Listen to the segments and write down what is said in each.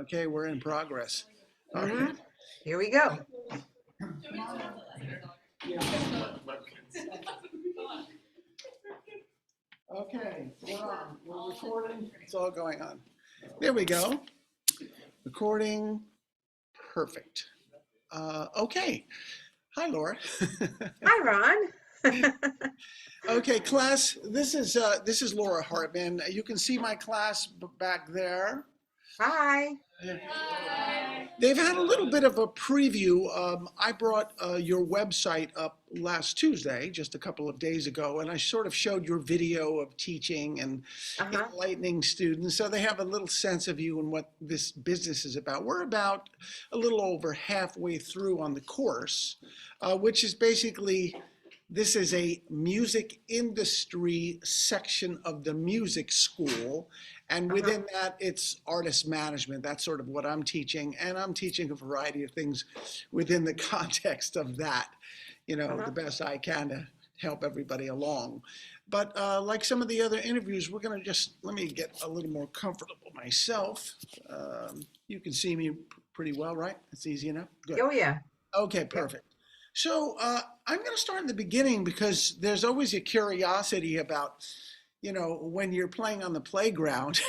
Okay, we're in progress. All hmm right. Here we go. Okay, we're on. We're recording. It's all going on. There we go. Recording. Perfect. Okay. Hi, Laura. Hi, Ron. Okay, class. This is Laura Hartmann. You can see my class back there. Hi. They've had a little bit of a preview. I brought your website up last Tuesday, just a couple of days ago, and I sort of showed your video of teaching and Uh-huh. enlightening students, so they have a little sense of you and what this business is about. We're about a little over halfway through on the course, which is basically this is a music industry section of the music school. And Uh-huh. within that, it's artist management. That's sort of what I'm teaching. And I'm teaching a variety of things within the context of that, the Uh-huh. best I can to help everybody along. But like some of the other interviews, we're going to just let me get a little more comfortable myself. You can see me pretty well, right? It's easy enough. Good. Oh, yeah. Okay, Yep. perfect. So I'm going to start in the beginning because there's always a curiosity about, when you're playing on the playground,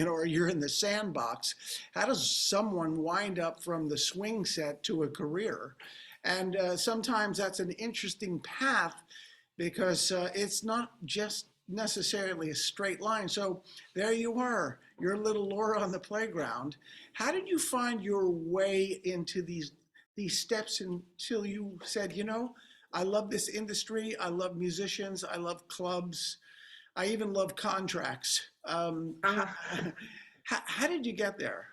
or you're in the sandbox, how does someone wind up from the swing set to a career? And sometimes that's an interesting path because it's not just necessarily a straight line. So there you are, your little Laura on the playground. How did you find your way into these steps until you said, I love this industry, I love musicians, I love clubs, I even love contracts. Uh-huh. How did you get there?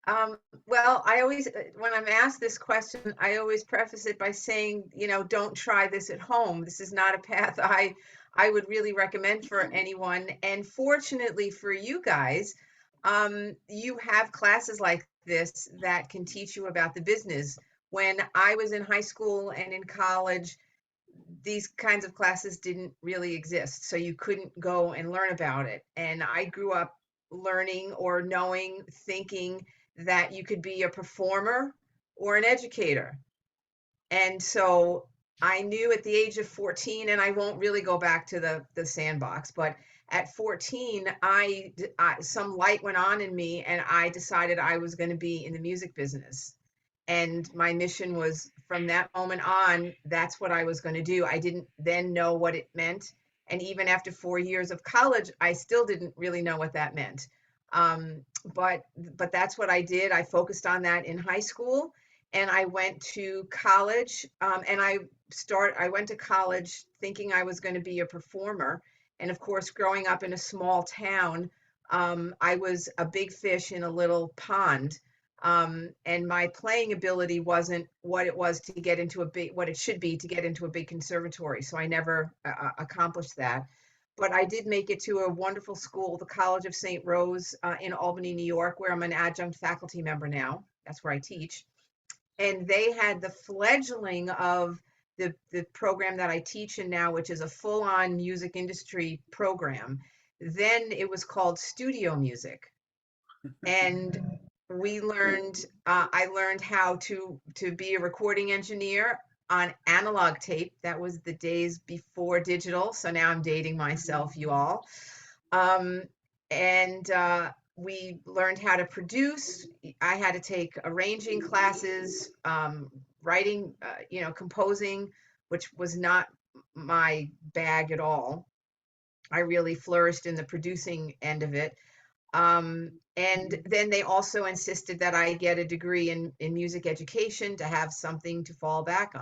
Um, well, I always, when I'm asked this question, I always preface it by saying, don't try this at home. This is not a path I would really recommend for anyone. And fortunately for you guys, you have classes like this that can teach you about the business. When I was in high school and in college, these kinds of classes didn't really exist. So you couldn't go and learn about it. And I grew up learning or knowing, thinking that you could be a performer or an educator. And so I knew at the age of 14, and I won't really go back to the sandbox, but at 14, some light went on in me, and I decided I was going to be in the music business. And my mission was from that moment on, that's what I was going to do. I didn't then know what it meant. And even after 4 years of college, I still didn't really know what that meant. Um, but that's what I did. I focused on that in high school, and I went to college. And I went to college thinking I was going to be a performer. And of course, growing up in a small town, I was a big fish in a little pond, and my playing ability wasn't what it was to get into what it should be to get into a big conservatory. So I never accomplished that. But I did make it to a wonderful school, the College of St. Rose in Albany, New York, where I'm an adjunct faculty member now. That's where I teach. And they had the fledgling of the program that I teach in now, which is a full-on music industry program. Then it was called studio music, and I learned how to be a recording engineer on analog tape. That was the days before digital, so now I'm dating myself, you all. um, and we learned how to produce. I had to take arranging classes, writing, composing, which was not my bag at all. I really flourished in the producing end of it. And then they also insisted that I get a degree in music education to have something to fall back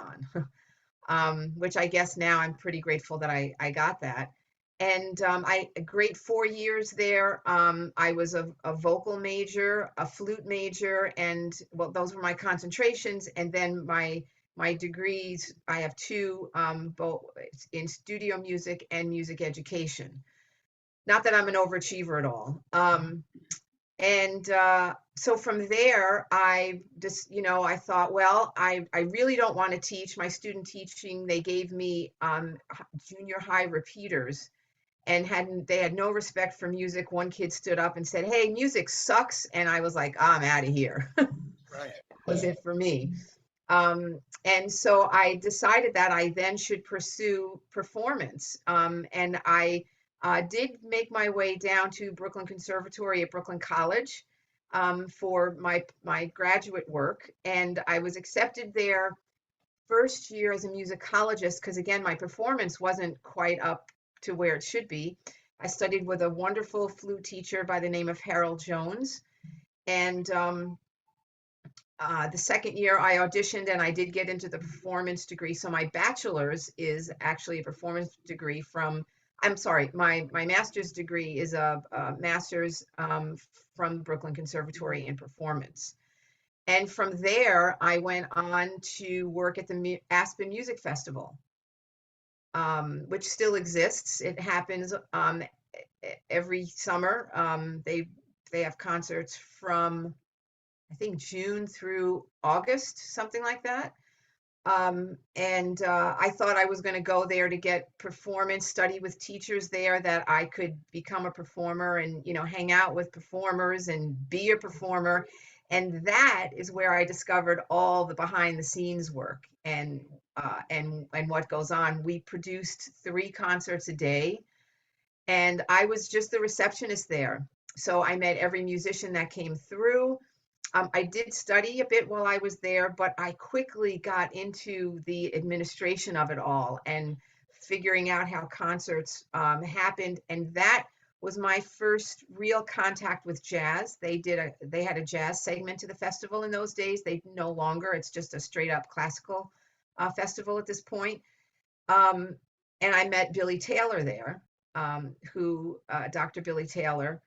on, which I guess now I'm pretty grateful that I got that. And I a great 4 years there. I was a vocal major, a flute major, and well, those were my concentrations. And then my degrees, I have two, both in studio music and music education. Not that I'm an overachiever at all. And so from there, I just, I thought, well, I really don't want to teach. My student teaching, they gave me junior high repeaters. and they had no respect for music. One kid stood up and said, "Hey, music sucks," and I was like, "I'm out of here." Right. Was it for me? And so I decided that I then should pursue performance. And I did make my way down to Brooklyn Conservatory at Brooklyn College for my graduate work, and I was accepted there first year as a musicologist because again my performance wasn't quite up to where it should be. I studied with a wonderful flute teacher by the name of Harold Jones, and the second year I auditioned and I did get into the performance degree. So my bachelor's is actually a performance degree from, I'm sorry, my master's degree is a master's from Brooklyn Conservatory in performance. And from there, I went on to work at the Aspen Music Festival, which still exists. It happens every summer. They have concerts from I think June through August, something like that. And I thought I was going to go there to get performance, study with teachers there that I could become a performer and, hang out with performers and be a performer. And that is where I discovered all the behind the scenes work and what goes on. We produced 3 concerts a day, and I was just the receptionist there. So I met every musician that came through. I did study a bit while I was there, but I quickly got into the administration of it all and figuring out how concerts happened. And that was my first real contact with jazz. They had a jazz segment to the festival in those days. They no longer. It's just a straight up classical festival at this point. Um, and I met Billy Taylor there, who Dr. Billy Taylor,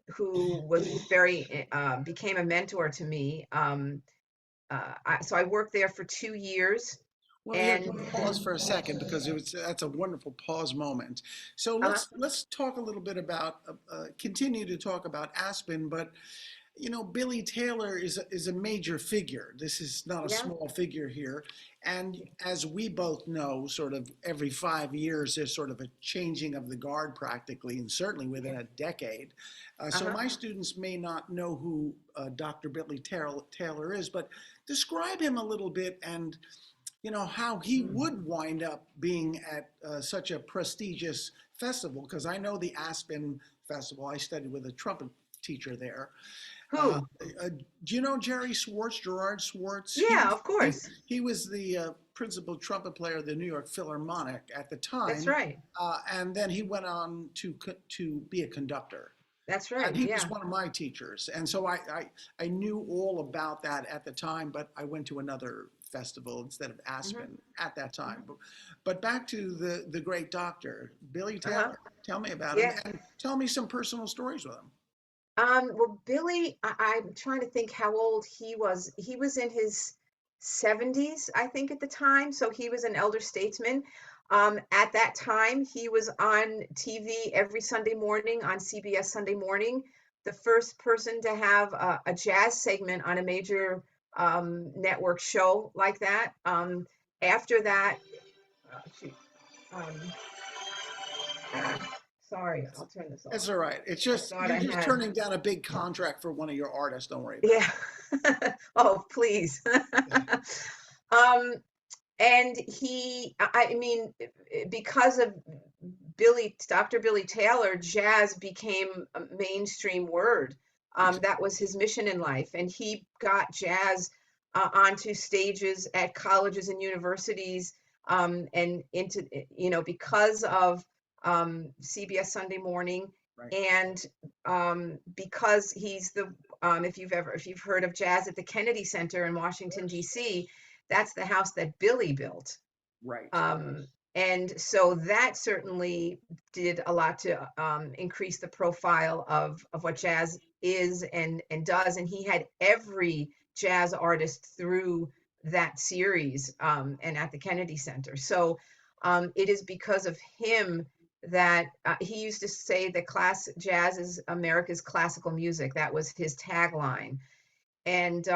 who was became a mentor to me. So I worked there for 2 years, Well, here, and can we pause for a second because that's a wonderful pause moment. So let's talk a little bit about continue to talk about Aspen, but Billy Taylor is a major figure. This is not a yeah, small figure here. And as we both know, sort of every 5 years, there's sort of a changing of the guard practically, and certainly within a decade. So uh-huh. my students may not know who Dr. Billy Taylor is, but describe him a little bit and how he Mm. would wind up being at such a prestigious festival, because I know the Aspen Festival. I studied with a trumpet teacher there. Uh, Who? do you know Jerry Swartz, Gerard Swartz? He Yeah, was of course. he was the principal trumpet player of the New York Philharmonic at the That's time, right. and then he went on to be a conductor. That's And right. he was Yeah. one of my teachers, and so I knew all about that at the time, but I went to another festival instead of Hmm. Aspen at that time. But back to the great doctor, Billy Uh-huh. Taylor. Tell me about him Yeah. and tell me some personal stories with him. Well, Billy, I'm trying to think how old he was. He was in his 70s, I think, at the time. So he was an elder statesman. At that time, he was on TV every Sunday morning on CBS Sunday Morning, the first person to have a jazz segment on a major network show like that. After that, shoot, um, sorry, I'll turn this It's off. all right. It's I just thought you're I just had. turning down a big contract for one of your artists. Don't worry about Yeah. Oh, please. it. Um, and I mean, because of Dr. Billy Taylor, jazz became a mainstream word. That was his mission in life. And he got jazz onto stages at colleges and universities, and into, because of CBS Sunday Morning. Right. And because he's if you've heard of Jazz at the Kennedy Center in Washington, D.C., that's the house that Billy built. Right. Um, and so that certainly did a lot to increase the profile of what jazz is and does. And he had every jazz artist through that series and at the Kennedy Center. So it is because of him that he used to say that jazz is America's classical music. That was his tagline. And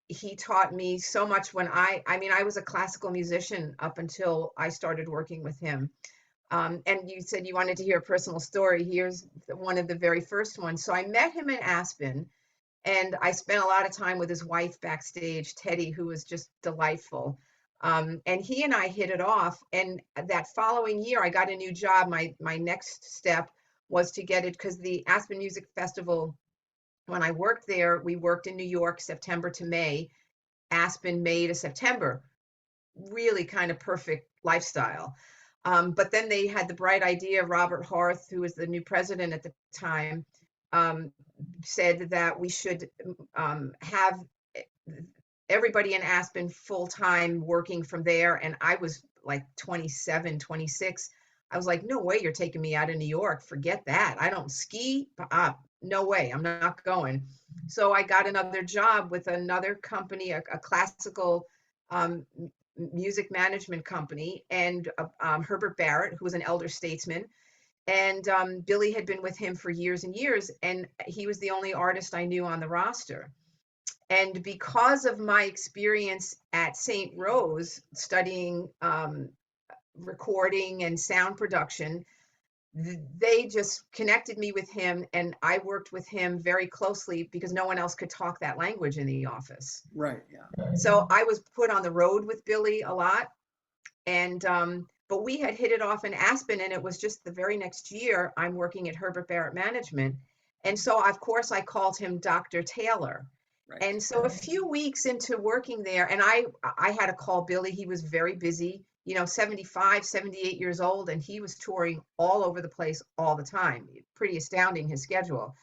he taught me so much when I mean, I was a classical musician up until I started working with him. And you said you wanted to hear a personal story. Here's one of the very first ones. So I met him in Aspen, and I spent a lot of time with his wife backstage, Teddy, who was just delightful. And he and I hit it off. And that following year, I got a new job. My next step was to get it, because the Aspen Music Festival, when I worked there, we worked in New York, September to May, Aspen, May to September. Really kind of perfect lifestyle. But then they had the bright idea. Robert Harth, who was the new president at the time, um, said that we should have everybody in Aspen full time working from there. And I was like 27, 26. I was like, no way you're taking me out of New York. Forget that. I don't ski. No way. I'm not going. So I got another job with another company, a classical um, music management company, and Herbert Barrett, who was an elder statesman. And Billy had been with him for years and years, and he was the only artist I knew on the roster. And because of my experience at St. Rose studying recording and sound production, they just connected me with him, and I worked with him very closely because no one else could talk that language in the office. Right. Yeah. So I was put on the road with Billy a lot. And but we had hit it off in Aspen, and it was just the very next year I'm working at Herbert Barrett Management. And so of course I called him Dr. Taylor. Right. And so a few weeks into working there, and I had to call Billy. He was very busy, 75, 78 years old, and he was touring all over the place all the time. Pretty astounding, his schedule.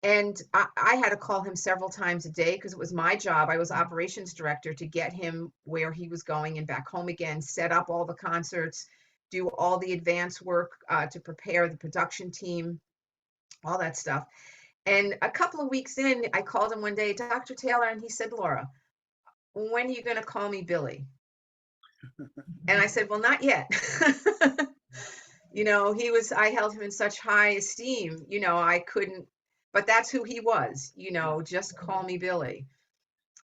And I had to call him several times a day because it was my job. I was operations director, to get him where he was going and back home again, set up all the concerts, do all the advance work to prepare the production team, all that stuff. And a couple of weeks in, I called him one day, Dr. Taylor, and he said, Laura, when are you going to call me Billy? And I said, well, not yet. I held him in such high esteem, I couldn't, but that's who he was, just call me Billy.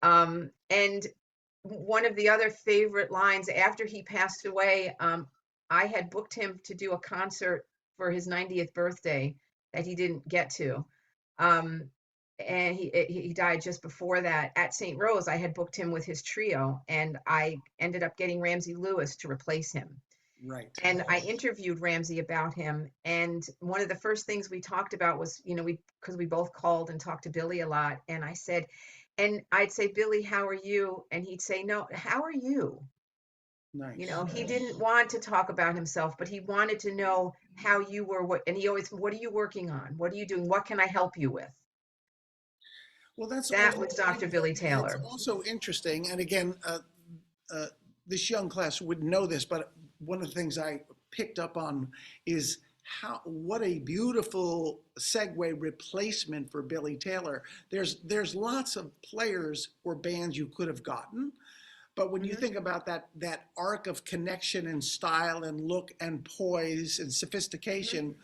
And one of the other favorite lines after he passed away, I had booked him to do a concert for his 90th birthday that he didn't get to. And he died just before that at St. Rose. I had booked him with his trio, and I ended up getting Ramsey Lewis to replace him. Right. And I interviewed Ramsey about him. And one of the first things we talked about was, because we both called and talked to Billy a lot. And I said, and I'd say, Billy, how are you? And he'd say, no, how are you? Nice. He didn't want to talk about himself, but he wanted to know how you were. And he always, what are you working on? What are you doing? What can I help you with? Well, that's That also, was Dr. Billy it's Taylor. also interesting. And again, uh, this young class wouldn't know this, but one of the things I picked up on is what a beautiful segue replacement for Billy Taylor. There's lots of players or bands you could have gotten, but when you Mhm. think about that arc of connection and style and look and poise and sophistication,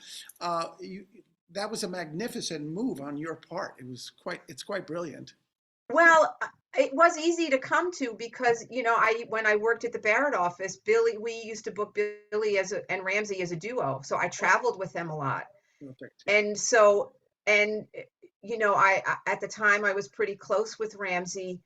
you, that was a magnificent move on your part. It's quite brilliant. Well, it was easy to come to because, when I worked at the Barrett office, we used to book Billy and Ramsey as a duo. So I traveled with them a lot. Perfect. And so, and, at the time I was pretty close with Ramsey,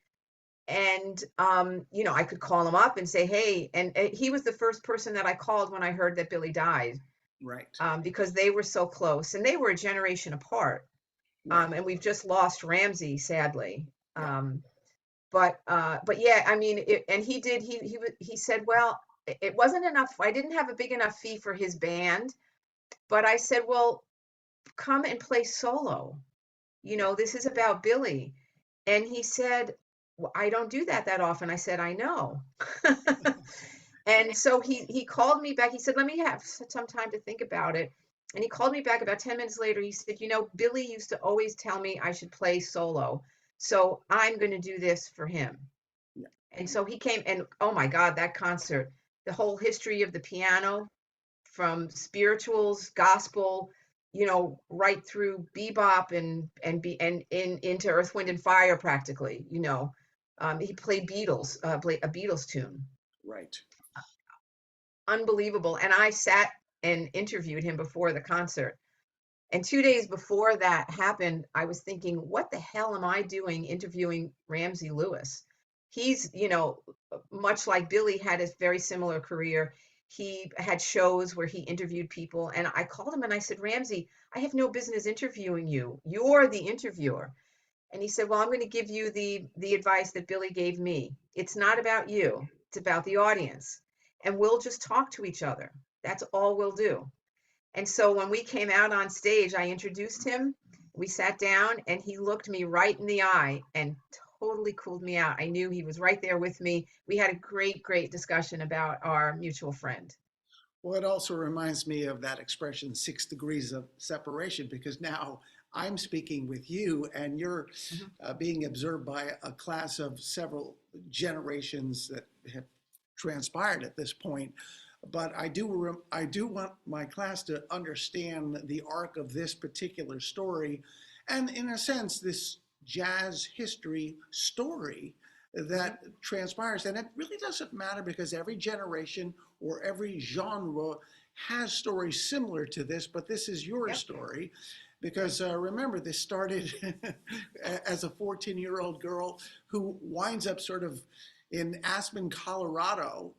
and, I could call him up and say, hey, and he was the first person that I called when I heard that Billy died, Right. because they were so close and they were a generation apart. Right. And we've just lost Ramsey, sadly. Yeah. But yeah, I mean, and he said, well, it wasn't enough. I didn't have a big enough fee for his band, but I said, well, come and play solo. Yeah. This is about Billy. And he said, well, I don't do that often. I said, I know. And so he called me back. He said, let me have some time to think about it. And he called me back about 10 minutes later. He said, Billy used to always tell me I should play solo. So I'm going to do this for him. Yeah. And so he came, and oh my God, that concert, the whole history of the piano, from spirituals, gospel, right through bebop and into Earth, Wind and Fire practically, he played played a Beatles tune. Right. Unbelievable. And I sat and interviewed him before the concert. And 2 days before that happened, I was thinking, what the hell am I doing interviewing Ramsey Lewis? He's, much like Billy had a very similar career. He had shows where he interviewed people. And I called him and I said, Ramsey, I have no business interviewing you. You're the interviewer. And he said, well, I'm going to give you the advice that Billy gave me. It's not about you. It's about the audience. And we'll just talk to each other. That's all we'll do. And so when we came out on stage, I introduced him. We sat down and he looked me right in the eye and totally cooled me out. I knew he was right there with me. We had a great, great discussion about our mutual friend. Well, it also reminds me of that expression, 6 degrees of separation, because now I'm speaking with you and you're Mhm. being observed by a class of several generations that have transpired at this point. But I do want my class to understand the arc of this particular story, and in a sense, this jazz history story Mhm. that transpires. And it really doesn't matter because every generation or every genre has stories similar to this, but this is your Yep. story. Right. Because remember, this started as a 14-year-old girl who winds up sort of in Aspen, Colorado,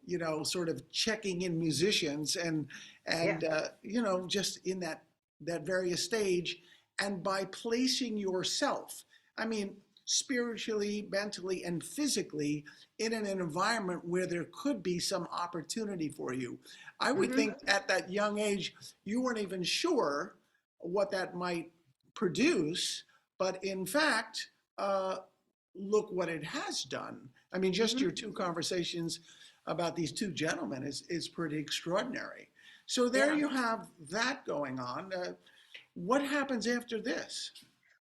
sort of checking in musicians Yeah. and just in that various stage, and by placing yourself, I mean, spiritually, mentally, and physically in an environment where there could be some opportunity for you. I would Hmm. think at that young age, you weren't even sure what that might produce, but in fact, uh, look what it has done. I mean, just your Hmm. two conversations about these two gentlemen is pretty extraordinary. So there Yeah. you have that going on. What happens after this?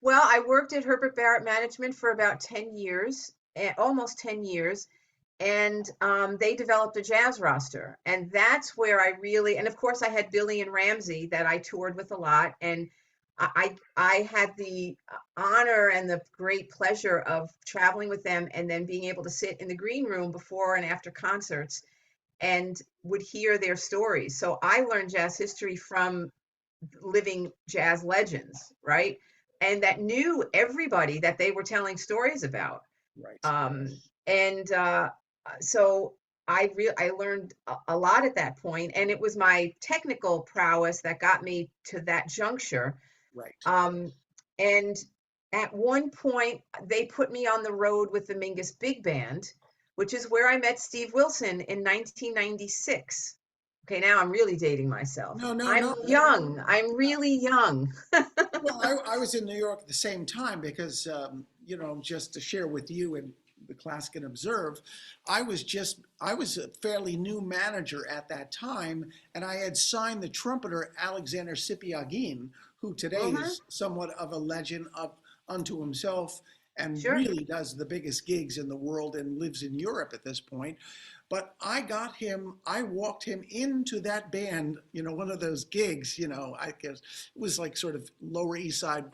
Well, I worked at Herbert Barrett Management for about 10 years, almost 10 years. And they developed a jazz roster. And that's where I really, and of course, I had Billy and Ramsey that I toured with a lot. And I had the honor and the great pleasure of traveling with them and then being able to sit in the green room before and after concerts and would hear their stories. So I learned jazz history from living jazz legends, right? And that knew everybody that they were telling stories about. Right. And so I learned a lot at that point, and it was my technical prowess that got me to that juncture. Right. Um, and at one point, they put me on the road with the Mingus Big Band, which is where I met Steve Wilson in 1996. Okay, now I'm really dating myself. No, no, I'm no. young. I'm really young. Well, I was in New York at the same time because, just to share with you and the class can observe, I was a fairly new manager at that time, and I had signed the trumpeter Alexander Sipiagin, who today Hmm. is somewhat of a legend of unto himself and Sure. really does the biggest gigs in the world and lives in Europe at this point. But I walked him into that band, one of those gigs, I guess it was like sort of Lower East Side,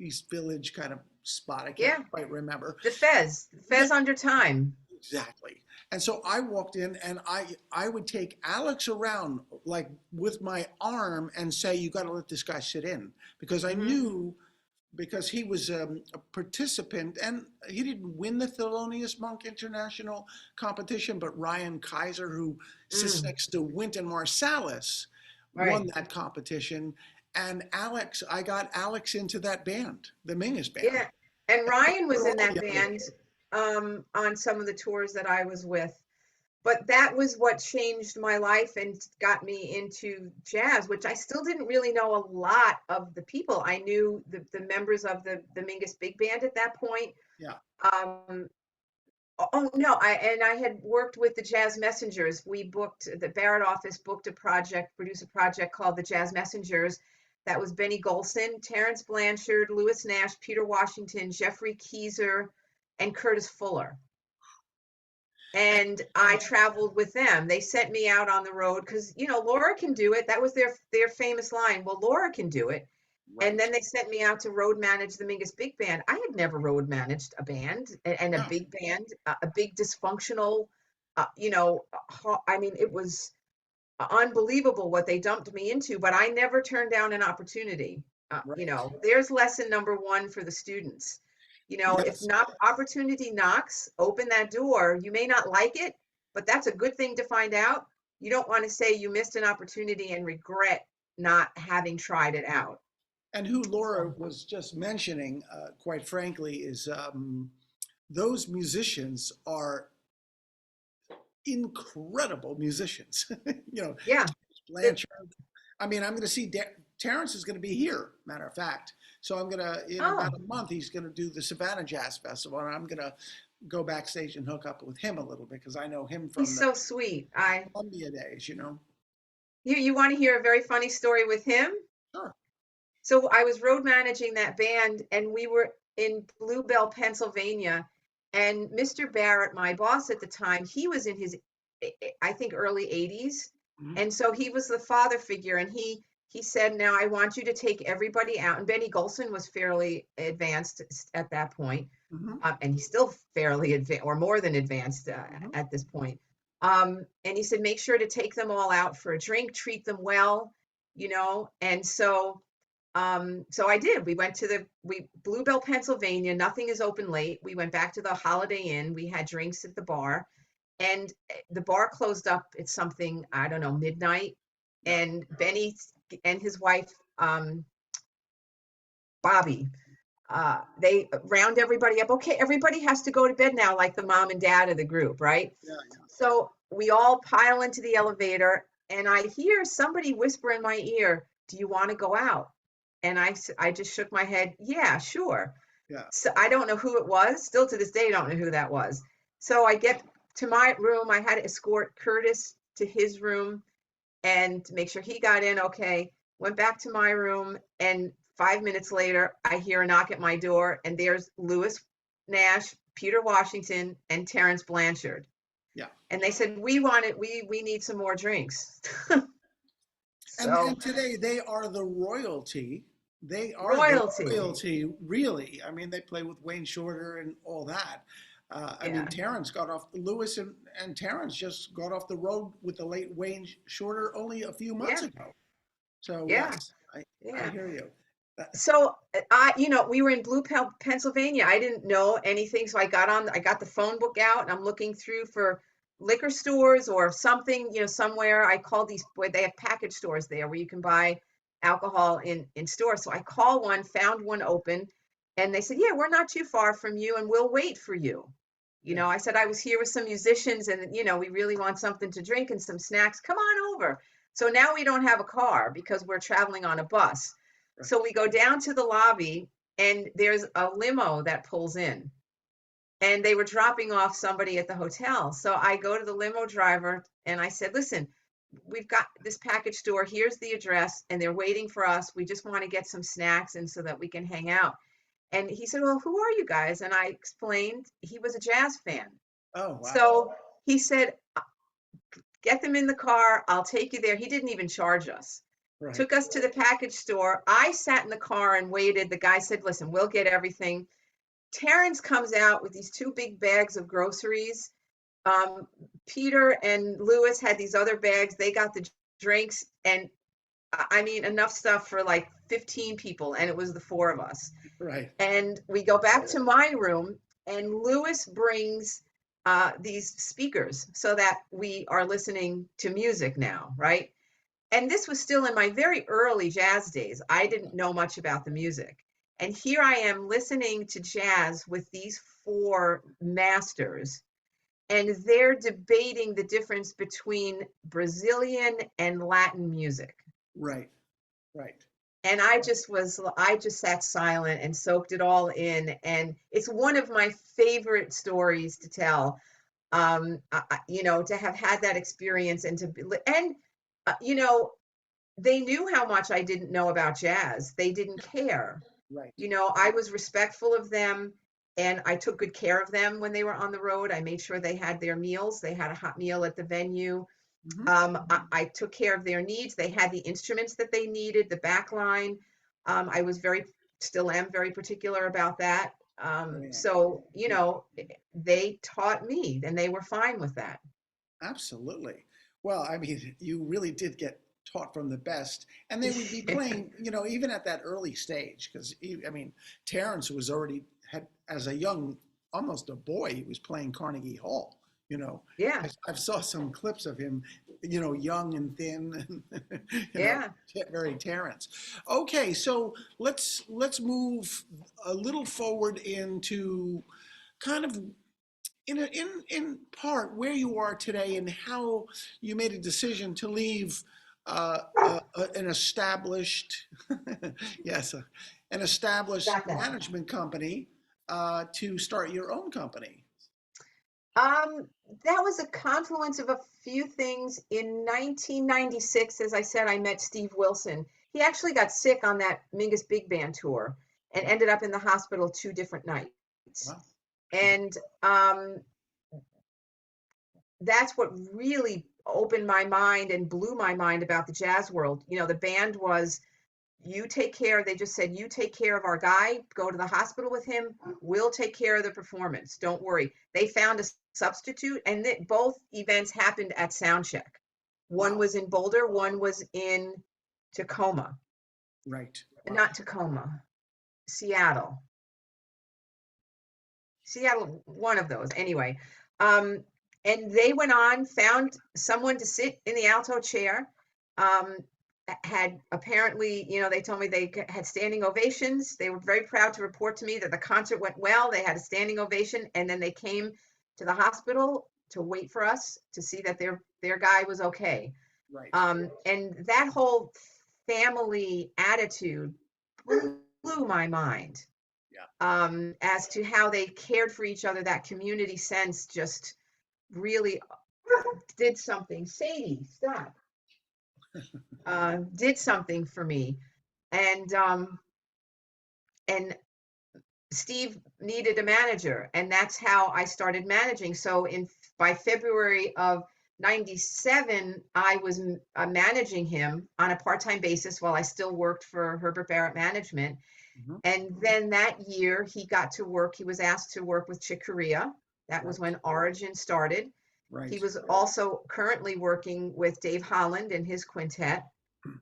East Village kind of spot. I can't Yeah. quite remember. The Fez under time. Exactly. And so I walked in and I would take Alex around like with my arm and say, you got to let this guy sit in because I Hmm. knew because he was a participant and he didn't win the Thelonious Monk International competition, but Ryan Kaiser, who sits Mm. next to Wynton Marsalis, won Right. that competition. And I got Alex into that band, the Mingus band. Yeah. And Ryan was They're in all that younger. band on some of the tours that I was with. But that was what changed my life and got me into jazz, which I still didn't really know a lot of the people. I knew the members of the Mingus Big Band at that point. Yeah. Um, oh no, I had worked with the Jazz Messengers. The Barrett office booked a project, produced a project called the Jazz Messengers. That was Benny Golson, Terrence Blanchard, Lewis Nash, Peter Washington, Jeffrey Keezer, and Curtis Fuller. And, And I traveled with them. They sent me out on the road because Laura can do it. That was their famous line. Well, Laura can do it. And right. then they sent me out to road manage the Mingus Big Band. I had never road managed a band and a No. big band, a big dysfunctional, I mean, it was. unbelievable what they dumped me into, but I never turned down an opportunity. Right. There's lesson number one for the students. If Yes. not opportunity knocks, open that door. You may not like it, but that's a good thing to find out. You don't want to say you missed an opportunity and regret not having tried it out. And who Laura So, was just mentioning, quite frankly, is those musicians are incredible musicians. you know, yeah, the, Blanchard. I mean, I'm going to see Terrence is going to be here. Matter of fact, so I'm going to in about oh, a month he's going to do the Savannah Jazz Festival, and I'm going to go backstage and hook up with him a little bit because I know him from he's the so sweet. Columbia days. You know. You want to hear a very funny story with him? Sure. So I was road managing that band, and we were in Bluebell, Pennsylvania. And Mr. Barrett, my boss at the time, he was in his, I think, early 80s. Hmm. And so he was the father figure. And he said, "Now I want you to take everybody out." And Benny Golson was fairly advanced at that point, Hmm. and he's still fairly advanced, or more than advanced Hmm. at this point. And he said, "Make sure to take them all out for a drink, treat them well, And so I did. We went to Bluebell, Pennsylvania. Nothing is open late. We went back to the Holiday Inn. We had drinks at the bar, and the bar closed up at something, I don't know, midnight. Yeah. And Benny and his wife, Bobby, they round everybody up. Okay, everybody has to go to bed now, like the mom and dad of the group, right? Yeah. So we all pile into the elevator, and I hear somebody whisper in my ear, "Do you want to go out?" And I just shook my head, "Yeah, sure." Yeah. So I don't know who it was. Still to this day, I don't know who that was. So I get to my room. I had to escort Curtis to his room and to make sure he got in okay. Went back to my room, and 5 minutes later, I hear a knock at my door, and there's Lewis Nash, Peter Washington, and Terrence Blanchard. Yeah. And they said, we need some more drinks. So And today they are the royalty. They are the royalty. royalty, really. I mean, they play with Wayne Shorter and all that. I mean, Yeah. Terrence got off, Lewis and Terrence just got off the road with the late Wayne Shorter only a few months Yeah. ago. So, Yeah. yes, I Yeah. hear you. Uh, So we were in Pennsylvania. I didn't know anything. So I got the phone book out, and I'm looking through for liquor stores or something, somewhere. I called these, where they have package stores there where you can buy alcohol in stores. So I called one, found one open, and they said, "Yeah, we're not too far from you, and we'll wait for you." yeah, I said, "I was here with some musicians, and, we really want something to drink and some snacks. Come on over." So now we don't have a car because we're traveling on a bus. right. So we go down to the lobby, and there's a limo that pulls in, and they were dropping off somebody at the hotel. So I go to the limo driver and I said, "Listen, we've got this package store. Here's the address, and they're waiting for us. We just want to get some snacks and so that we can hang out." And he said, "Well, who are you guys?" And I explained he was a jazz fan. Oh, wow. So he said, "Get them in the car. I'll take you there." He didn't even charge us. Right, Took us to the package store. I sat in the car and waited. The guy said, "Listen, we'll get everything." Terrence comes out with these two big bags of groceries. Peter and Lewis had these other bags. They got the drinks, and I mean, enough stuff for like 15 people, and it was the four of us. right, And we go back to my room, and Lewis brings these speakers so that we are listening to music now, right? And this was still in my very early jazz days. I didn't know much about the music. And here I am listening to jazz with these four masters, and they're debating the difference between Brazilian and Latin music. right, right. And I just sat silent and soaked it all in. And it's one of my favorite stories to tell, to have had that experience and to be, and, uh, you know, they knew how much I didn't know about jazz. They didn't care. Right. I was respectful of them, and I took good care of them when they were on the road. I made sure they had their meals. They had a hot meal at the venue. Hmm. I took care of their needs. They had the instruments that they needed, the back line. I was still am very particular about that. Brilliant. So, Yeah, they taught me, and they were fine with that. absolutely. Well, I mean, you really did get taught from the best, and they would be playing, even at that early stage, because I mean, Terrence was already had as a young, almost a boy, he was playing Carnegie Hall. You know, Yeah, I've saw some clips of him, young and thin, and yeah. very Terrence. Okay, so let's move a little forward into kind of in part where you are today and how you made a decision to leave an established yes an established Got that. management company to start your own company. Um, that was a confluence of a few things. In 1996, as I said, I met Steve Wilson. He actually got sick on that Mingus Big Band tour and ended up in the hospital 2 different nights. Wow. And that's what really opened my mind and blew my mind about the jazz world. The band was, you take care, they just said, you take care of our guy, go to the hospital with him, we'll take care of the performance. Don't worry. They found a substitute, and both events happened at Soundcheck. One Wow. was in Boulder, one was in Tacoma. Right. Wow. Not Tacoma, Seattle. Seattle, one of those. Anyway, um, and they went on, found someone to sit in the alto chair. Um, had apparently, they told me they had standing ovations. They were very proud to report to me that the concert went well. They had a standing ovation, and then they came to the hospital to wait for us to see that their guy was okay. Right. And that whole family attitude blew my mind, Yeah. as to how they cared for each other. That community sense just really did something. Sadie, stop. Did something for me, and Steve needed a manager, and that's how I started managing. So by February of 97, I was managing him on a part-time basis while I still worked for Herbert Barrett Management. Mhm. And then that year he was asked to work with Chick Corea. That was Right. when Origin started. He Right. was also currently working with Dave Holland and his quintet.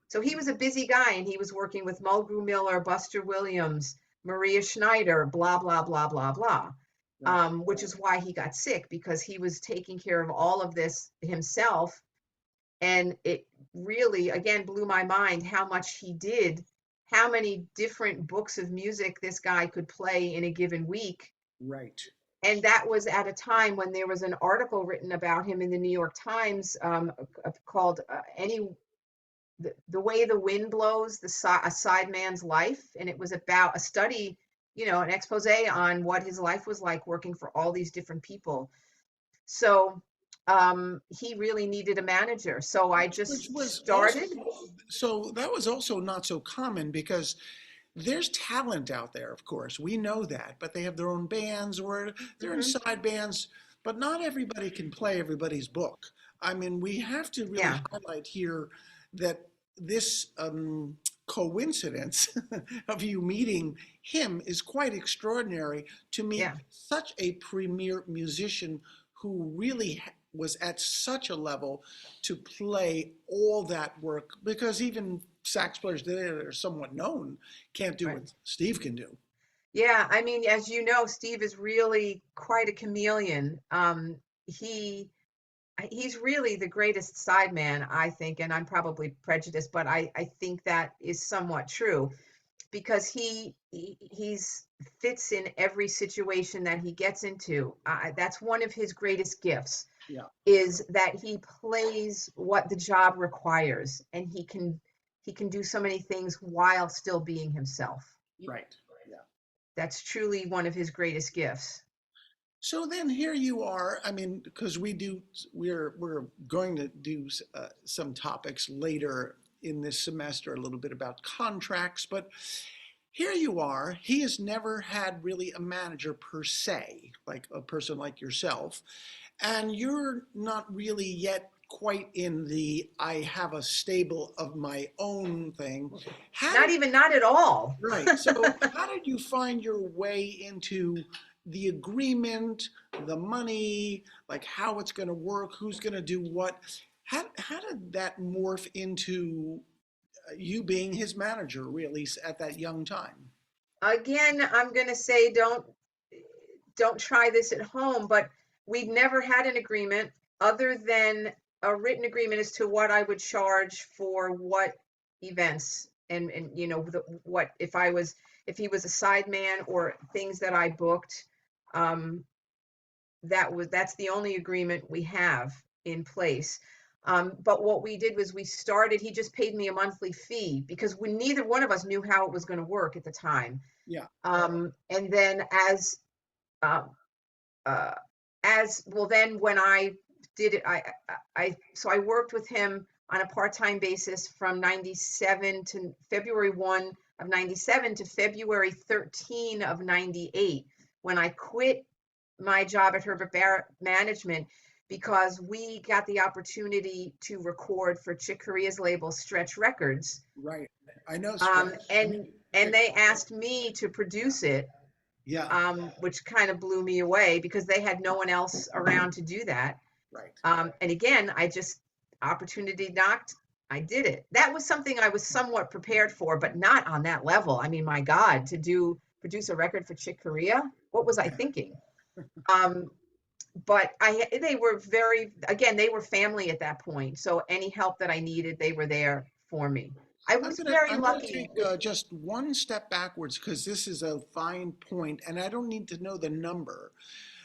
So he was a busy guy, and he was working with Mulgrew Miller, Buster Williams, Maria Schneider, blah, blah, blah, blah, blah. Right. Which is why he got sick, because he was taking care of all of this himself. And it really, again, blew my mind how much he did, how many different books of music this guy could play in a given week. Right. And that was at a time when there was an article written about him in the New York Times, called the way the wind blows, a sideman's life. And it was about a study, an expose on what his life was like working for all these different people. So he really needed a manager, so I Which just was also, started. so that was also not so common because there's talent out there, of course. We know that, but they have their own bands or they're in Hmm. side bands, but not everybody can play everybody's book. I mean, we have to really Yeah, highlight here that this coincidence of you meeting him is quite extraordinary to meet yeah, such a premier musician who really was at such a level to play all that work because even sax players that are somewhat known can't do right. what Steve can do. Yeah, I mean, as you know, Steve is really quite a chameleon. He he's really the greatest sideman, I think, and I'm probably prejudiced, but I think that is somewhat true, because he's fits in every situation that he gets into. That's one of his greatest gifts, Yeah, is that he plays what the job requires, and he can do so many things while still being himself. right. Yeah. That's truly one of his greatest gifts. So then here you are. I mean, because we're going to do some topics later in this semester, a little bit about contracts, but here you are. He has never had really a manager per se, like a person like yourself, and you're not really yet quite in the I have a stable of my own thing. How Not did even, not at all. Right. So how did you find your way into the agreement, the money, like how it's going to work, who's going to do what? how did that morph into you being his manager, really, at that young time? Again, I'm going to say don't try this at home, but we'd never had an agreement other than a written agreement as to what I would charge for what events, and what if he was a sideman or things that I booked. um that's the only agreement we have in place. But what we did was he just paid me a monthly fee because neither one of us knew how it was going to work at the time. Yeah. And then uh, uh, as well, then when I did it, I worked with him on a part-time basis from 97 to February 1 of 97 to February 13 of 98, when I quit my job at Herbert Barrett Management because we got the opportunity to record for Chick Corea's label Stretch Records. Right. I know Um, Stretch. I and mean, and they asked me to produce it, yeah. which kind of blew me away because they had no one else around to do that. Right. And again, opportunity knocked. I did it. That was something I was somewhat prepared for, but not on that level. I mean, my God, produce a record for Chick Corea, what was I Yeah. thinking? Um, but they were again, they were family at that point. So any help that I needed, they were there for me. I was very I'm gonna lucky take with. just one step backwards because this is a fine point, and I don't need to know the number.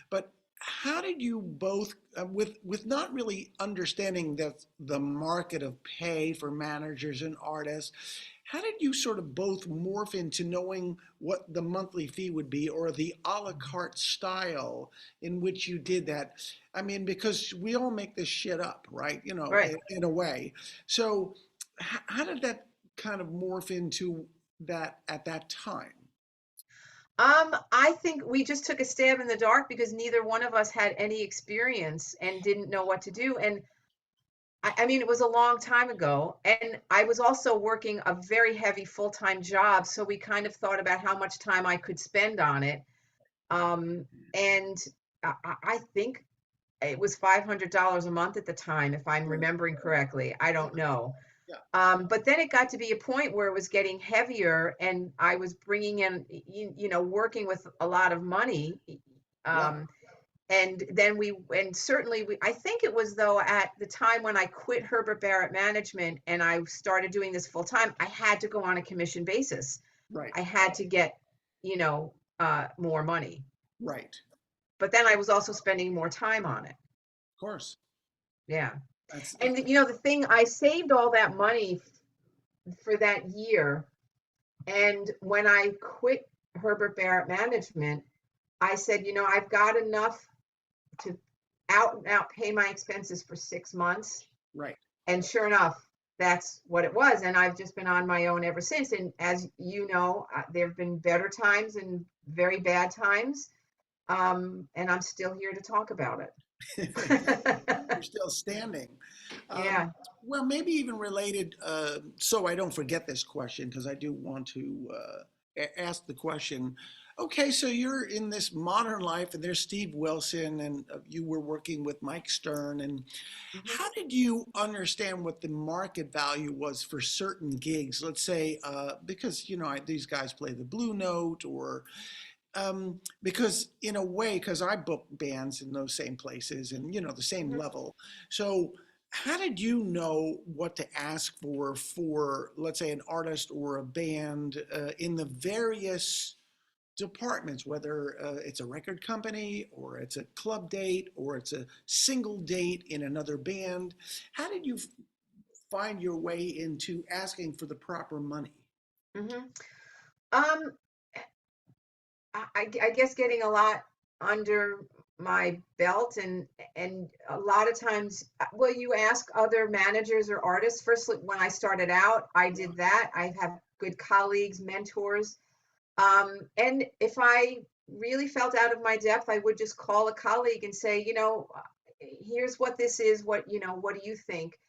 But how did you both, with not really understanding the market of pay for managers and artists, how did you sort of both morph into knowing what the monthly fee would be or the a la carte style in which you did that? I mean, because we all make this shit up, right? Right. In a way. So, how did that kind of morph into that at that time? I think we just took a stab in the dark because neither one of us had any experience and didn't know what to do. And I mean, it was a long time ago. And I was also working a very heavy full-time job. So we kind of thought about how much time I could spend on it. Um, and I think it was $500 a month at the time, if I'm Right. remembering correctly. I don't Okay. know. Yeah. But then it got to be a point where it was getting heavier and I was bringing in, working with a lot of money. Yeah. Um, and certainly I think it was though at the time when I quit Herbert Barrett Management and I started doing this full time, I had to go on a commission basis. Right. I had to get, more money. Right. But then I was also spending more time on it. Of course. Yeah. That's And the thing, I saved all that money for that year. And when I quit Herbert Barrett Management, I said, I've got enough to out and out pay my expenses for 6 months. right. And sure enough, that's what it was. And I've just been on my own ever since. And as you know, there have been better times and very bad times. And I'm still here to talk about You're it. still standing. Um, Yeah. well, maybe even related, so I don't forget this question, because I do want to ask the question. Okay, so you're in this modern life, and there's Steve Wilson, and you were working with Mike Stern. And Mhm. how did you understand what the market value was for certain gigs? Let's say, because, these guys play the Blue Note, or because in a way, because I book bands in those same places and the same Mhm. level. So how did you know what to ask for let's say an artist or a band in the various departments, whether it's a record company or it's a club date or it's a single date in another band? How did you find your way into asking for the proper money? Mhm. Um, I guess getting a lot under my belt, and a lot of times, well, you ask other managers or artists. First, when I started out, I Yeah. did that. I have good colleagues, mentors. And if I really felt out of my depth, I would just call a colleague and say, here's what this is. What do you think?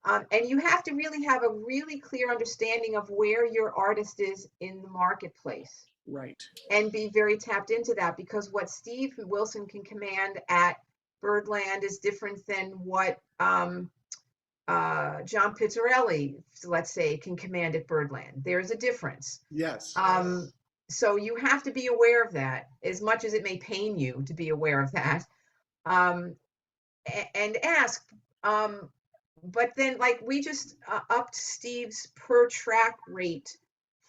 And you have to really have a really clear understanding of where your artist is in the marketplace Right. and be very tapped into that, because what Steve Wilson can command at Birdland is different than what John Pizzarelli, let's say, can command at Birdland. There's a difference. Yes. So you have to be aware of that, as much as it may pain you to be aware of that. Um, and ask. Um, but then, like, we just upped Steve's per track rate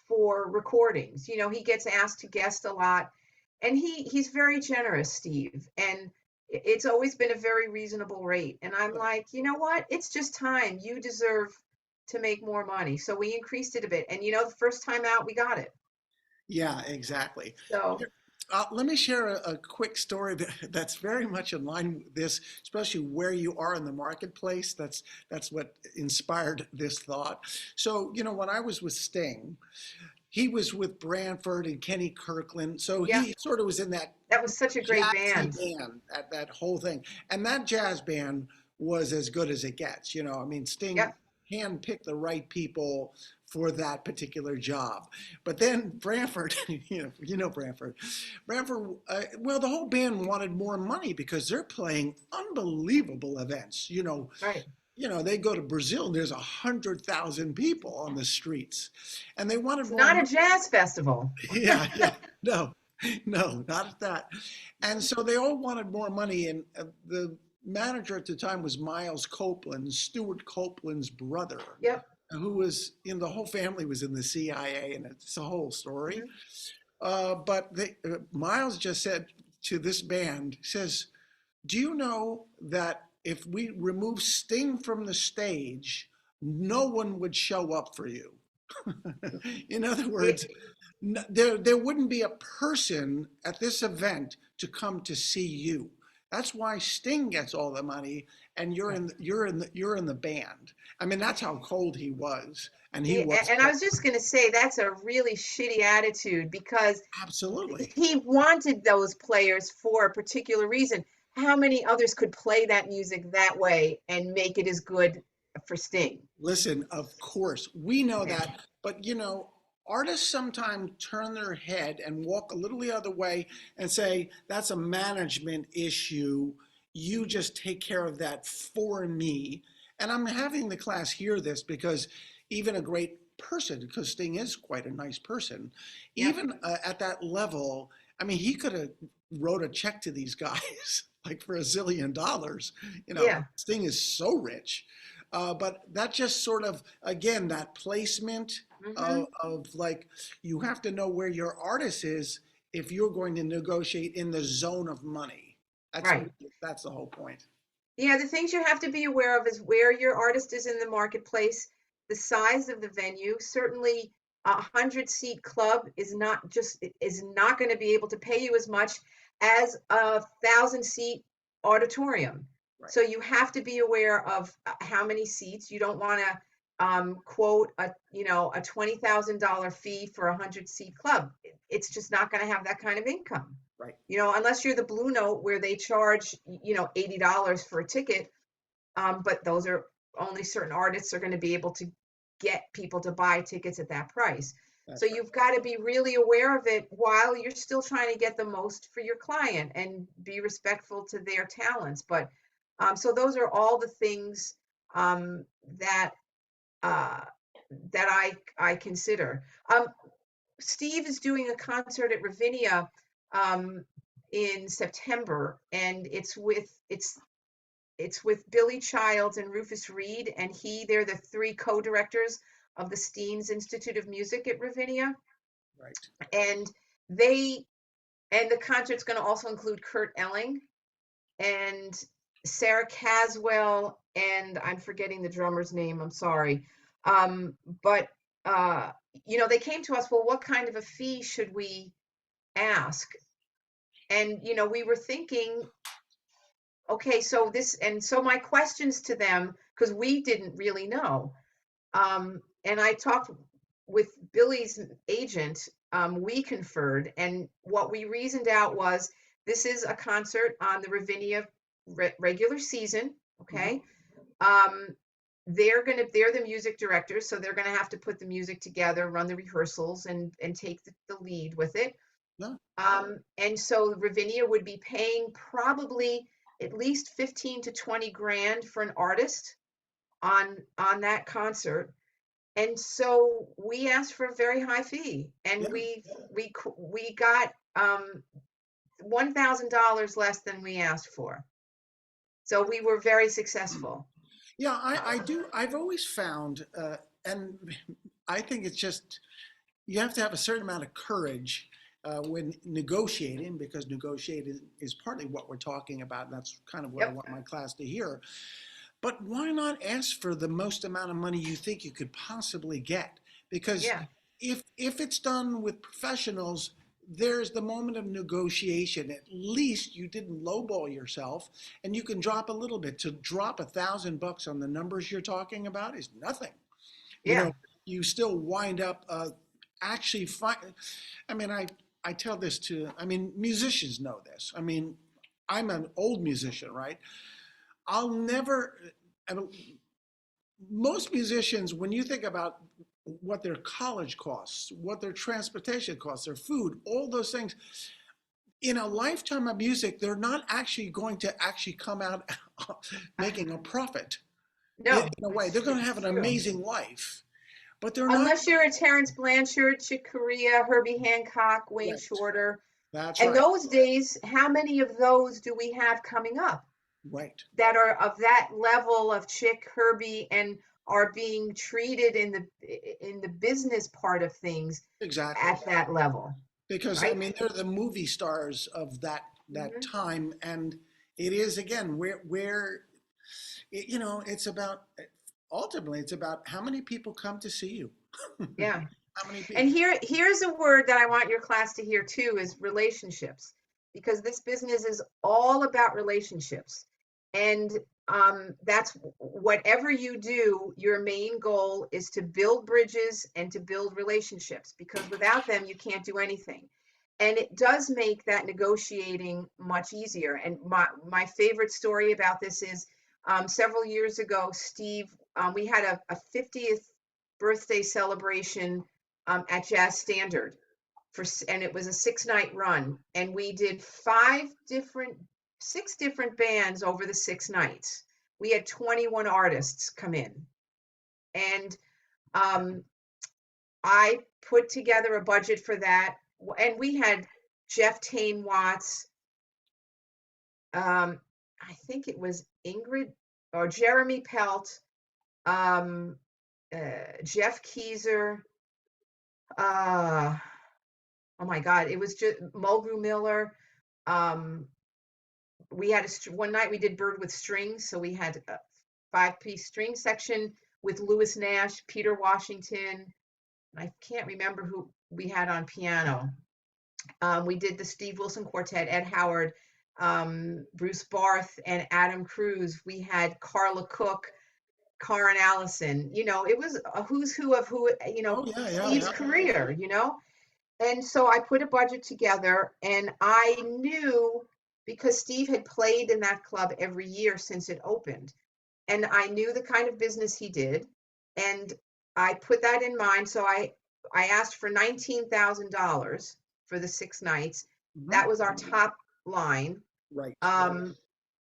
for recordings. You know, he gets asked to guest a lot, and he's very generous, Steve. And it's always been a very reasonable rate. And I'm like, you know what? It's just time. You deserve to make more money. So we increased it a bit. And you know, the first time out, we got it. Yeah, exactly. So Let me share a quick story that's very much in line with this, especially where you are in the marketplace. That's what inspired this thought. So, you know, when I was with Sting, he was with Branford and Kenny Kirkland. So yeah, he sort of was in that that was such a great jazzy band. band, that whole thing. And that jazz band was as good as it gets. You know, I mean, Sting Yep. handpicked the right people for that particular job. But then Branford, you know Branford. Well, the whole band wanted more money because they're playing unbelievable events. Right. They go to Brazil and there's 100,000 people on the streets, and they wanted It's more not a money. jazz festival. Yeah, yeah, no, no, not at that. And so they all wanted more money, and the manager at the time was Miles Copeland, Stuart Copeland's brother, Yep. who was in the whole family was in the CIA, and it's a whole story. Hmm. But Miles just said to this band, says, "Do you know that if we remove Sting from the stage, no one would show up for you?" In other words, It, there wouldn't be a person at this event to come to see you. That's why Sting gets all the money, and you're in the band. I mean, that's how cold he was, and he yeah, was and I cold. was just going to say that's a really shitty attitude because Absolutely. he wanted those players for a particular reason. How many others could play that music that way and make it as good for Sting? Listen, of course, we know Yeah. that, but artists sometimes turn their head and walk a little the other way and say, that's a management issue. You just take care of that for me. And I'm having the class hear this because even a great person, because Sting is quite a nice person, Yep. even at that level, I mean, he could have wrote a check to these guys like for $1 zillion. Yeah. Sting is so rich. But that just sort of, again, that placement Hmm. of like, you have to know where your artist is if you're going to negotiate in the zone of money. That's Right. that's the whole point. Yeah, the things you have to be aware of is where your artist is in the marketplace, the size of the venue. Certainly, 100-seat club is not going to be able to pay you as much as a 1,000-seat auditorium. Right. So you have to be aware of how many seats. You don't want to quote a $20,000 fee for a 100-seat club. It's just not going to have that kind of income. Right. Unless you're the Blue Note where they charge, $80 for a ticket, but those are only certain artists are going to be able to get people to buy tickets at that price. So That's right. you've got to be really aware of it while you're still trying to get the most for your client and be respectful to their talents. But so those are all the things um, that uh, that I consider. Steve is doing a concert at Ravinia um, in September, and it's with Billy Childs and Rufus Reed, and they're the three co-directors of the Steens Institute of Music at Ravinia, Right. and they and the concert's going to also include Kurt Elling and Sarah Caswell, and I'm forgetting the drummer's name. I'm sorry, but uh, they came to us. Well, what kind of a fee should we ask? And we were thinking, okay, so my questions to them, because we didn't really know, and I talked with Billy's agent. We conferred, and what we reasoned out was this is a concert on the Ravinia regular season. Hmm. Okay. They're the music directors, so they're gonna have to put the music together, run the rehearsals, and take the lead with it. No. And so Ravinia would be paying probably at least 15 to 20 grand for an artist. on that concert. And so we asked for a very high fee, and Yeah. we got $1,000 less than we asked for. So we were very successful. Yeah, I do. I've always found, and I think it's just, you have to have a certain amount of courage when negotiating, because negotiating is partly what we're talking about. And that's kind of what I Yep. want my class to hear. But why not ask for the most amount of money you think you could possibly get? Because Yeah. if it's done with professionals, there's the moment of negotiation. At least you didn't lowball yourself, and you can drop a little bit. To drop $1,000 on the numbers you're talking about is nothing. You know, Yeah. you still wind up actually I mean, I tell this to, I mean, musicians know this. I mean, I'm an old musician, right? I'll never, I mean, most musicians, when you think about what their college costs, what their transportation costs, their food, all those things, in a lifetime of music, they're not actually going to actually come out making a profit in No, a way. They're going to have it's an true. amazing life, but they're not. Unless you're a Terrence Blanchard, Chick Corea, Herbie Hancock, Wayne Right. Shorter. That's And right. those days, how many of those do we have coming up Right. that are of that level of Chick, Herbie, and are being treated in the business part of things Exactly. at that level, Because I right? mean, they're the movie stars of that Hmm. time, and it is again where you know, it's about, ultimately it's about how many people come to see you. Yeah. How many And people? here's a word that I want your class to hear too is relationships, because this business is all about relationships. And that's whatever you do, your main goal is to build bridges and to build relationships, because without them, you can't do anything. And it does make that negotiating much easier. And my favorite story about this is several years ago, Steve, we had a 50th birthday celebration at Jazz Standard and it was a 6 night run, and we did six different bands over the 6 nights. We had 21 artists come in, and um, I put together a budget for that, and we had Jeff Tane Watts, um, I think it was Ingrid or Jeremy Pelt, um, Jeff Keezer, uh, oh my God, it was just Mulgrew Miller. Um, we had one night we did Bird with Strings, so we had a 5-piece string section with Lewis Nash, Peter Washington. I can't remember who we had on piano. We did the Steve Wilson Quartet, Ed Howard, Bruce Barth, and Adam Cruz. We had Carla Cook, Karen Allison. You know, it was a who's who of who. You Oh know, yeah, yeah, Steve's yeah. career. You know, and so I put a budget together, and I knew, because Steve had played in that club every year since it opened, and I knew the kind of business he did, and I put that in mind. So I asked for $19,000 for the 6 nights. Hmm. That was our top line. Right. Um,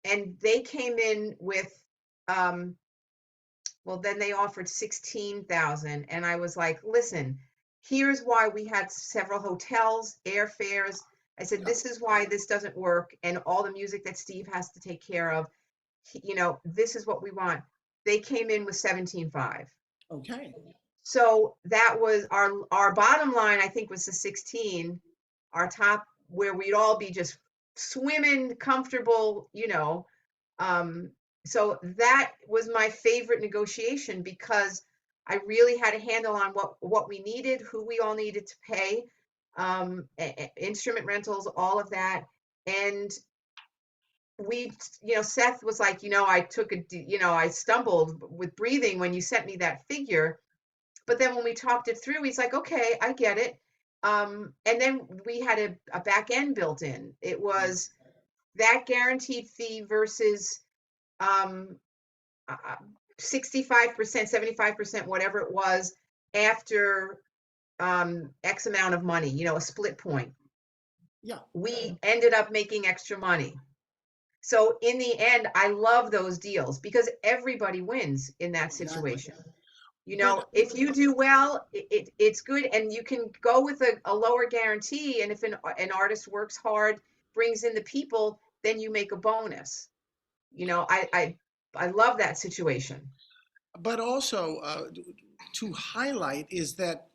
and they came in with um, well, then they offered 16,000, and I was like, "Listen, here's why we had several hotels, airfares." I said, Yeah. "This is why this doesn't work, and all the music that Steve has to take care of. You know, this is what we want." They came in with 17.5. Okay. So that was our bottom line, I think, was the 16, our top, where we'd all be just swimming comfortable, you know. Um, so that was my favorite negotiation, because I really had a handle on what we needed, who we all needed to pay, instrument rentals, all of that. And we, you know, Seth was like, I stumbled with breathing when you sent me that figure. But then when we talked it through, he's like, okay, I get it. And then we had a back end built in. It Right. was that guaranteed fee versus um, 65%, 75%, whatever it was, after X amount of money, you know, a split point. Yeah. We ended up making extra money. So in the end, I love those deals because everybody wins in that Exactly. situation. You know, But if you do well, it's good, and you can go with a lower guarantee. And if an artist works hard, brings in the people, then you make a bonus. You know, I love that situation. also to highlight is that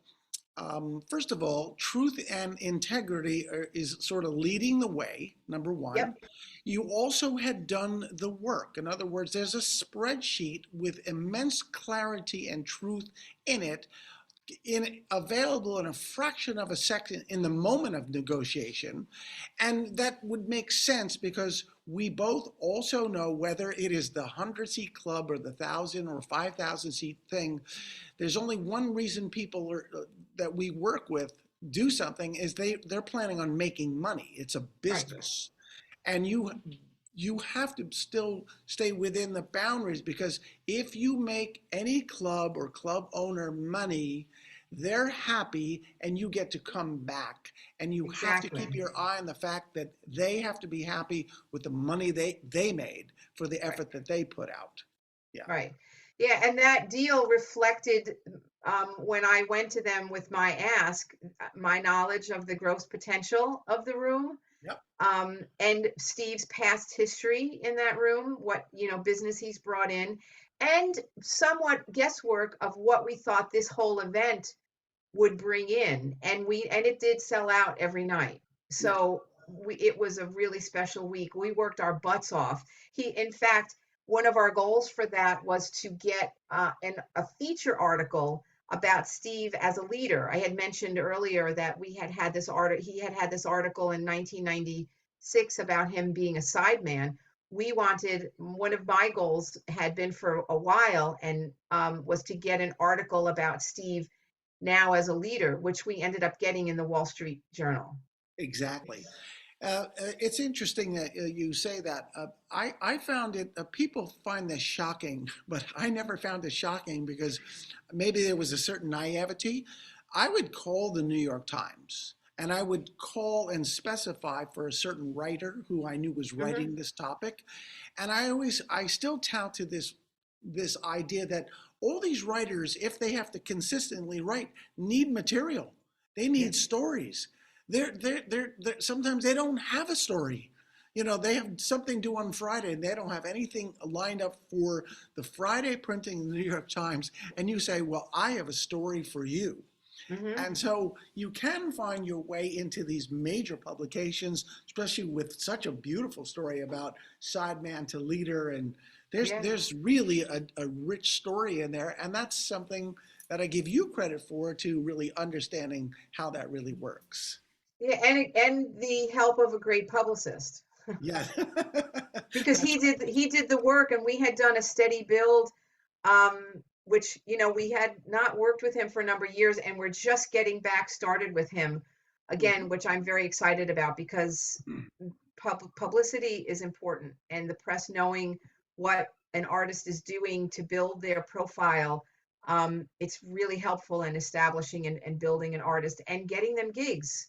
first of all, truth and integrity is sort of leading the way, number one. Yep, You also had done the work. In other words, there's a spreadsheet with immense clarity and truth in it, available in a fraction of a second in the moment of negotiation. And that would make sense because we both also know whether it is the 100-seat club or the 1,000 or 5,000-seat thing, there's only one reason people that we work with do something is they're planning on making money. It's a right, business, and you have to still stay within the boundaries, because if you make any club or club owner money, they're happy and you get to come back, and you have to keep exactly, your eye on the fact that they have to be happy with the money they made for the right. effort that they put out. Yeah. Right. Yeah, and that deal reflected, when I went to them with my ask, my knowledge of the gross potential of the room, Yep. and Steve's past history in that room, what, business he's brought in, and somewhat guesswork of what we thought this whole event would bring in, and it did sell out every night. Yeah. So it was a really special week. We worked our butts off. In fact, one of our goals for that was to get a feature article about Steve as a leader. I had mentioned earlier that we had had this article. He had this article in 1996 about him being a sideman. We wanted, one of my goals had been for a while, and was to get an article about Steve now as a leader, which we ended up getting in the Wall Street Journal. Exactly. It's interesting that you say that. I found it, people find this shocking, but I never found it shocking because maybe there was a certain naivety. I would call the New York Times and I would call and specify for a certain writer who I knew was Hmm. writing this topic. And I still touted this idea that all these writers, if they have to consistently write, need material. They Yeah. need stories. Sometimes they don't have a story. They have something due on Friday and they don't have anything lined up for the Friday printing in the New York Times. And you say, well, I have a story for you. Hmm. And so you can find your way into these major publications, especially with such a beautiful story about sideman to leader. And Yeah. there's really a rich story in there. And that's something that I give you credit for, to really understanding how that really works. Yeah. And the help of a great publicist, Yeah, because that's he did the work, and we had done a steady build, which, we had not worked with him for a number of years, and we're just getting back started with him right. again, which I'm very excited about, because publicity is important, and the press knowing what an artist is doing to build their profile. It's really helpful in establishing and building an artist and getting them gigs.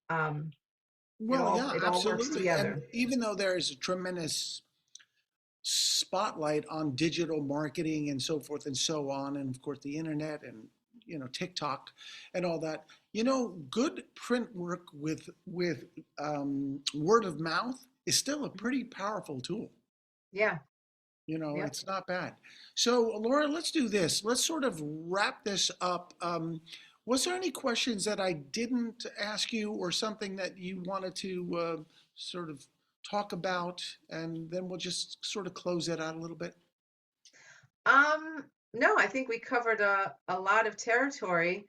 um, it Well, all yeah, it all works absolutely. And together. even though there is a tremendous spotlight on digital marketing and so forth and so on, and of course the internet and TikTok and all that, good print work with word of mouth is still a Mhm. pretty powerful tool. Yeah. Yep. It's not bad. So, Laura, let's do this. Let's sort of wrap this up. Was there any questions that I didn't ask you, or something that you wanted to sort of talk about? And then we'll just sort of close it out a little bit. No, I think we covered a lot of territory.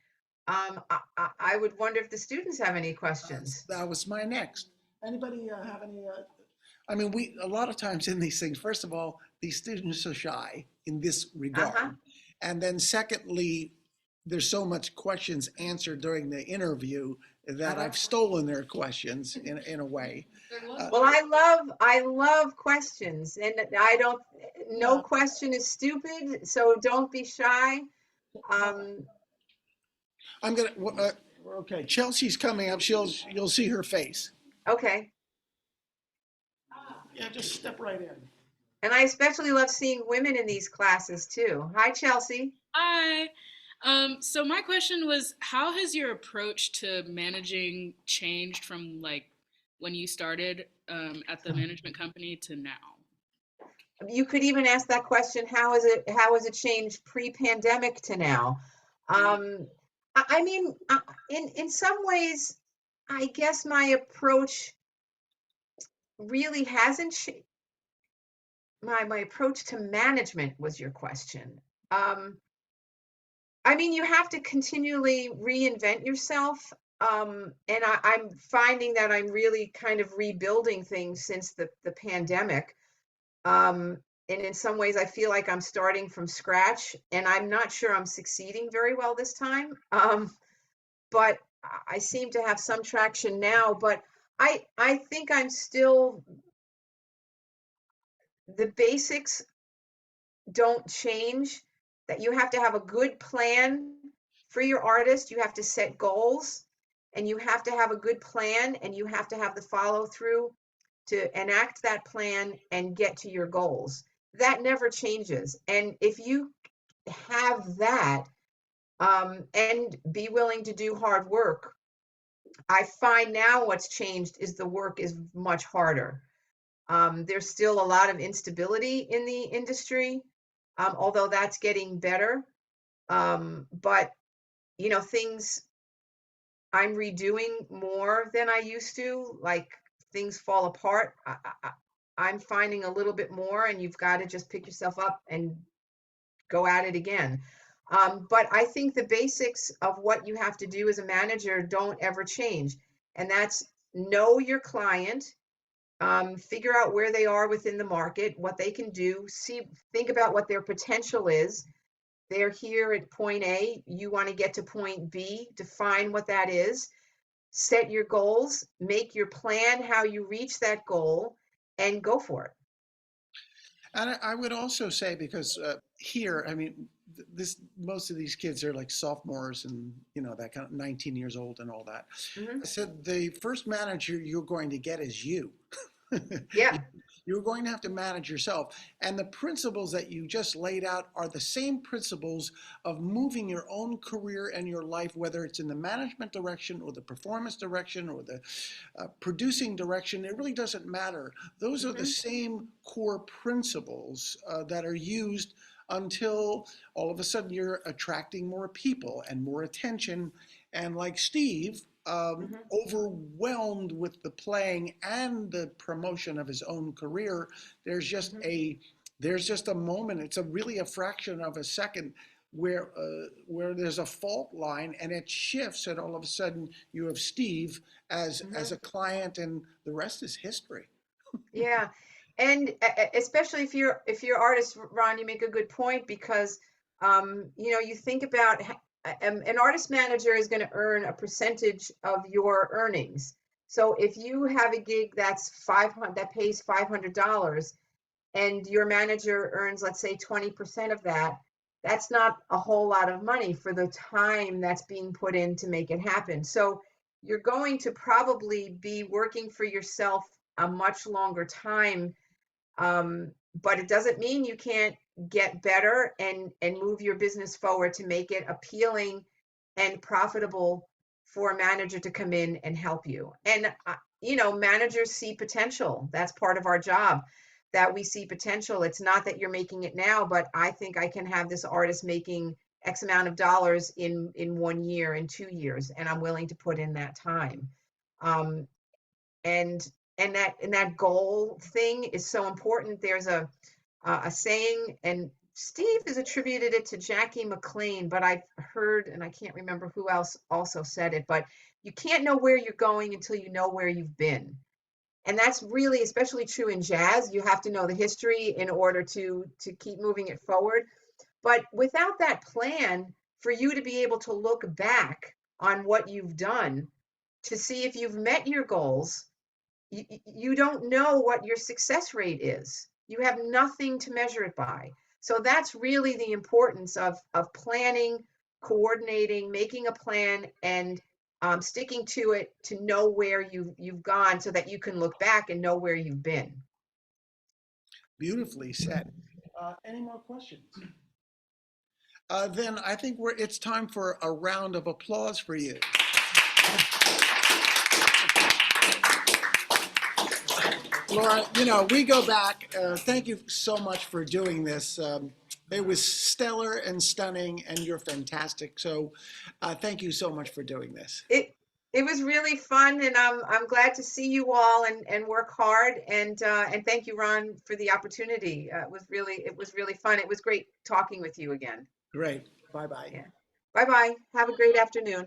I would wonder if the students have any questions. That was my next. Anybody have any? I mean, a lot of times in these things, first of all, these students are shy in this Uh-huh. regard, and then secondly, there's so much questions answered during the interview that Uh-huh. I've stolen their questions in a way. Uh, Well, I love questions, and I don't, no yeah, question is stupid, so don't be shy. no, Um, I'm gonna. Okay, Chelsea's coming up. You'll see her face. okay. Yeah, just step right in. And I especially love seeing women in these classes too. Hi, Chelsea. Hi. So my question was, how has your approach to managing changed from like when you started at the management company to now? You could even ask that question, how has it changed pre-pandemic to now? Yeah. I mean, in some ways, I guess my approach really hasn't my approach to management was your question. Um, I mean, you have to continually reinvent yourself. And I'm finding that I'm really kind of rebuilding things since the pandemic. Um, and in some ways, I feel like I'm starting from scratch, and I'm not sure I'm succeeding very well this time. But I seem to have some traction now. But I think I'm still the basics don't change. That you have to have a good plan for your artist. You have to set goals, and you have to have a good plan, and you have to have the follow through to enact that plan and get to your goals. That never changes. And if you have that, and be willing to do hard work, I find now what's changed is the work is much harder. There's still a lot of instability in the industry, although that's getting better. But things I'm redoing more than I used to, like things fall apart. I'm finding a little bit more, and you've got to just pick yourself up and go at it again. But I think the basics of what you have to do as a manager don't ever change. And that's know your client, figure out where they are within the market, what they can do, think about what their potential is. They're here at point A, you want to get to point B, define what that is, set your goals, make your plan how you reach that goal, and go for it. And I would also say, because here, I mean, this most of these kids are like sophomores and that kind of 19 years old and all that. Hmm. I said the first manager you're going to get is you. Yeah. You're going to have to manage yourself. And the principles that you just laid out are the same principles of moving your own career and your life, whether it's in the management direction or the performance direction or the producing direction. It really doesn't matter. Those are the Hmm. same core principles that are used until all of a sudden you're attracting more people and more attention. And like Steve, Hmm. overwhelmed with the playing and the promotion of his own career, there's just Hmm. a there's just a moment. It's really a fraction of a second where there's a fault line and it shifts, and all of a sudden you have Steve as Hmm. a client, and the rest is history. Yeah, and especially if you're artist, Ron, you make a good point because you think about an artist manager is going to earn a percentage of your earnings. So if you have a gig that pays $500 and your manager earns, let's say, 20% of that, that's not a whole lot of money for the time that's being put in to make it happen. So you're going to probably be working for yourself a much longer time. But it doesn't mean you can't get better and move your business forward to make it appealing and profitable for a manager to come in and help you. And managers see potential. That's part of our job, that we see potential. It's not that you're making it now, but I think I can have this artist making X amount of dollars in 1 year, in 2 years, and I'm willing to put in that time. Um, and and that goal thing is so important. There's a saying, and Steve has attributed it to Jackie McLean, but I've heard, and I can't remember who else also said it, but you can't know where you're going until you know where you've been. And that's really especially true in jazz. You have to know the history in order to keep moving it forward. But without that plan, for you to be able to look back on what you've done to see if you've met your goals, you don't know what your success rate is. You have nothing to measure it by. So that's really the importance of planning, coordinating, making a plan, and sticking to it to know where you've gone, so that you can look back and know where you've been. Beautifully said. Any more questions? Then I think it's time for a round of applause for you. Laura, we go back. Thank you so much for doing this. It was stellar and stunning, and you're fantastic. So thank you so much for doing this. It was really fun, and I'm glad to see you all and work hard, and thank you, Ron, for the opportunity. It was really fun. It was great talking with you again. Great. Bye-bye. Yeah. Bye bye. Have a great afternoon.